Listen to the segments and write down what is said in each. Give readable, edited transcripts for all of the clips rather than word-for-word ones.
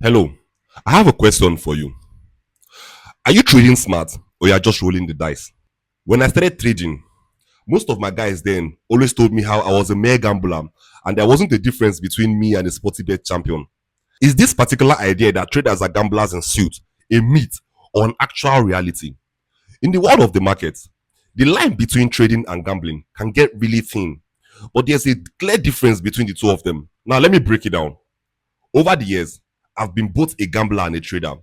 Hello, I have a question for you. Are you trading smart or you are just rolling the dice? When I started trading, most of my guys then always told me how I was a mere gambler and there wasn't a difference between me and a sporty bet champion. Is this particular idea that traders are gamblers in suit a myth or an actual reality? In the world of the market, the line between trading and gambling can get really thin, but there's a clear difference between the two of them. Now, let me break it down. Over the years, I've been both a gambler and a trader.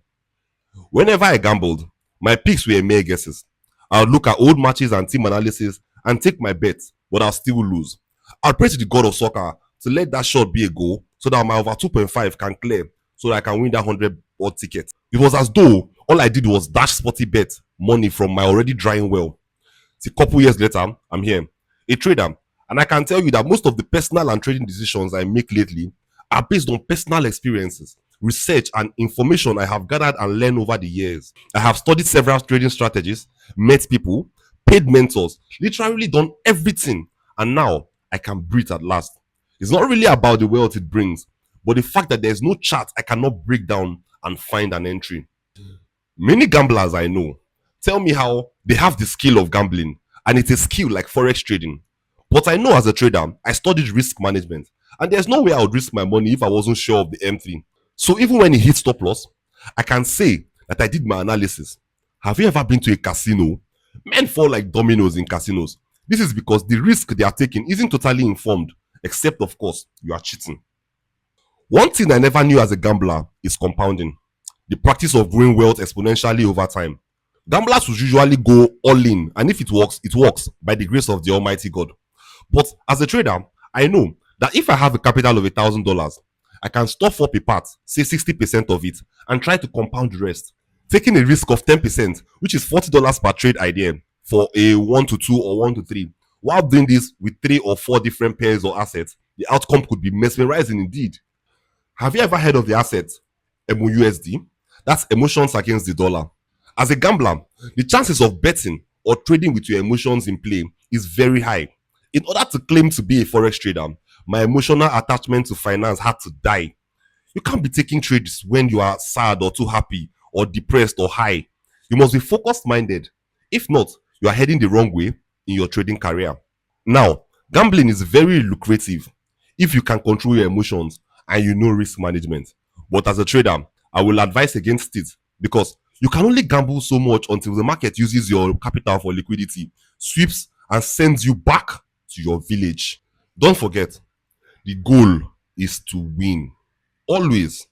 Whenever I gambled, my picks were mere guesses. I would look at old matches and team analysis and take my bets, but I'll still lose. I'll pray to the god of soccer to let that shot be a goal so that my over 2.5 can clear so that I can win that 100 odd ticket. It was as though all I did was dash sporty bet money from my already drying well. See, a couple years later, I'm here, a trader, and I can tell you that most of the personal and trading decisions I make lately are based on personal experiences, research, and information I have gathered and learned over the years. I have studied several trading strategies, met people, paid mentors, literally done everything, and now I can breathe at last. It's not really about the wealth it brings, but the fact that there's no chart I cannot break down and find an entry. Many gamblers I know tell me how they have the skill of gambling and it's a skill like forex trading. But I know as a trader, I studied risk management and there's no way I would risk my money if I wasn't sure of the M3. So even when it hits stop loss, I can say that I did my analysis. Have you ever been to a casino? Men fall like dominoes in casinos. This is because the risk they are taking isn't totally informed, except of course you are cheating. One thing I never knew as a gambler is compounding, the practice of growing wealth exponentially over time. Gamblers will usually go all in, and if it works by the grace of the Almighty God. But as a trader, I know that if I have a capital of $1,000, I can stuff up a part, say 60% of it, and try to compound the rest, taking a risk of 10%, which is $40 per trade idea for a 1 to 2 or 1 to 3. While doing this with 3 or 4 different pairs or assets, the outcome could be mesmerizing indeed. Have you ever heard of the asset MUSD? That's emotions against the dollar. As a gambler, the chances of betting or trading with your emotions in play is very high. In order to claim to be a forex trader, my emotional attachment to finance had to die. You can't be taking trades when you are sad or too happy or depressed or high. You must be focused minded. If not, you are heading the wrong way in your trading career. Now, gambling is very lucrative if you can control your emotions and you know risk management. But as a trader, I will advise against it because you can only gamble so much until the market uses your capital for liquidity, sweeps, and sends you back to your village. Don't forget, the goal is to win. Always.